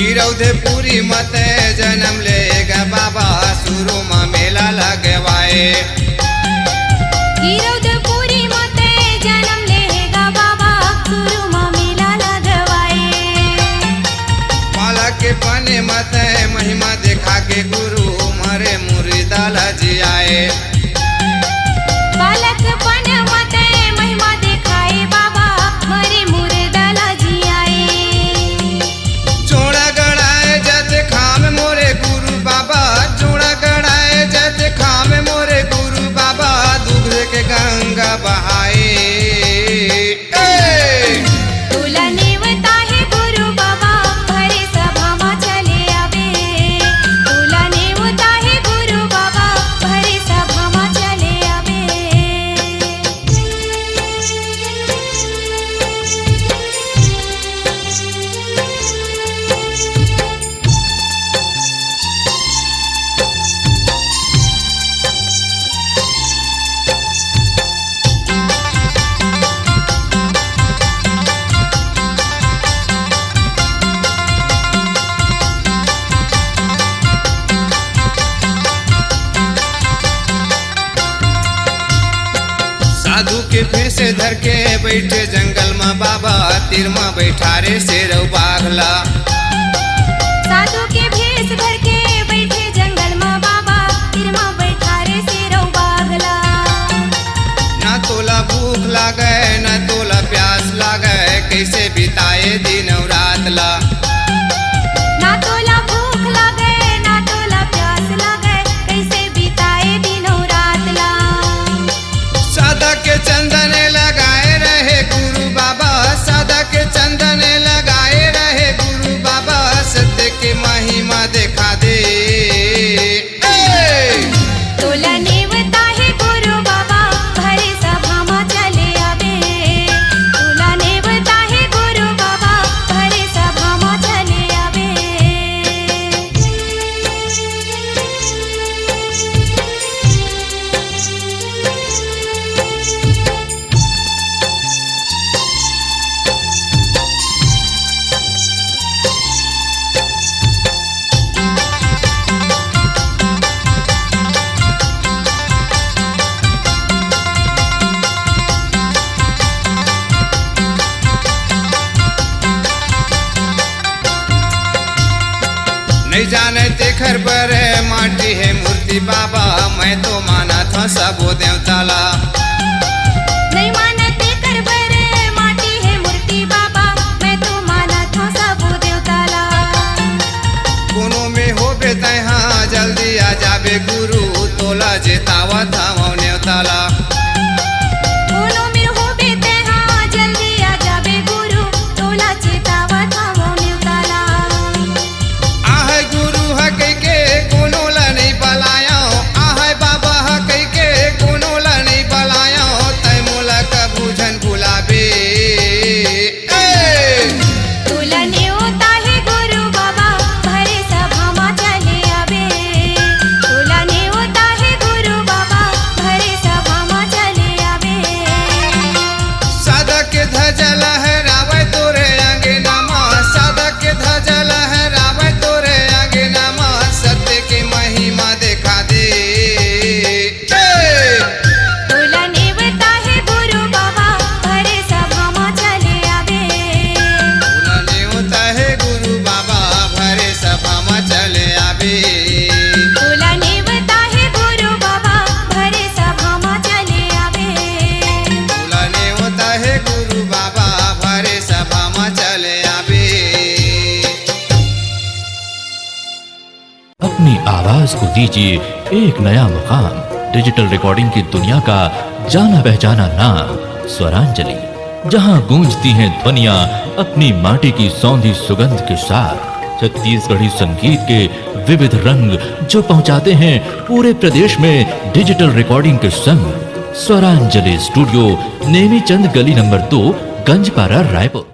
गिरौधपुरी मत जन्म लेगा बाबा शुरू में मेला लगवाए। गिरौधपुरी मत जन्म लेगा बाबा शुरू में मेला लगवाए। बालक के पने मत महिमा देखा के गुरु मरे मुर्दा लजी आए। बालक पन मत महिमा दिखाए बाबा मरे मुर्दा लजी आए। जोड़ा गड़ाए जत खाम मोरे गुरु बाबा, जोड़ा गड़ाए जत खाम मोरे गुरु बाबा, दूध के गंगा बहाए। तोला नेवता है गुरु बाबा भरे सभा में चले आवे। तोला नेवता है गुरु बाबा भरे सभा में चले आवे। साधु के भेसे धर के बैठे जंगल में बाबा, तीर में बैठा रे शेरौ बाघला। साधु के भेष धर के बैठे जंगल में बाबा, तीर में बैठा रे शेरौ बाघला। ना तोला भूख लागे ना तोला प्यास लागे, कैसे बिताए दिन और रात ला। ना तोला भूख लागे ना तोला प्यास लागे, कैसे बिताए दिनों रात ला। सादा के चंदन लगाए रहे गुरु बाबा, सादा के चंदन लगाए रहे गुरु बाबा, सत्य की महिमा दिखा दे। तोला नेवता है गुरु बाबा भरे सभा में चले आवे। तोला नेवता है गुरु बाबा भरे सभा में चले आवे। नहीं जाने तेखर पर माटी है मूर्ति बाबा, मैं तो माना था सबो देवताला। नहीं मानते कर बरे माटी है मूर्ति बाबा, मैं तो माना था सबो देवताला। कोनो में हो बेते हाँ जल्दी आ जाबे गुरु, तोला जेतावा था नेवताला। कोनो में हो बेते हाँ जल्दी आ जाबे गुरु, तोला चेतावा था वो नेवताला। आह गुरु हा कह के कोनो ला नहीं बलाया, आह बाबा हा कह के कोनो ला नहीं बलाया, तय मोला कबू झन भुलाबे। तोला नेवता है गुरु बाबा भरे सभा में चले आवे। तोला नेवता है गुरु बाबा भरे सभा में चले आवे। सादा के ध्वजा लहरावे तोरे आगे नामा, सादा के ध्वजा लहरावे तोरे आगे नामा, सत्य की महिमा दिखा दे। तोला नेवता है गुरु बाबा भरे सभा में चले आवे। तोला नेवता है गुरु बाबा भरे सभा में चले आवे। तोला नेवता है गुरु बाबा भरे सभा में चले आवे। तोला नेवता है गुरु बाबा भरे सभा में चले आवे। अपनी आवाज को दीजिए एक नया मुकाम। डिजिटल रिकॉर्डिंग की दुनिया का जाना पहचाना नाम स्वरांजलि, जहां गूंजती हैं ध्वनियां अपनी माटी की सौंधी सुगंध के साथ। छत्तीसगढ़ी संगीत के विविध रंग जो पहुंचाते हैं पूरे प्रदेश में डिजिटल रिकॉर्डिंग के संग। स्वरांजलि स्टूडियो नेमीचंद गली नंबर 2, गंजपारा, रायपुर।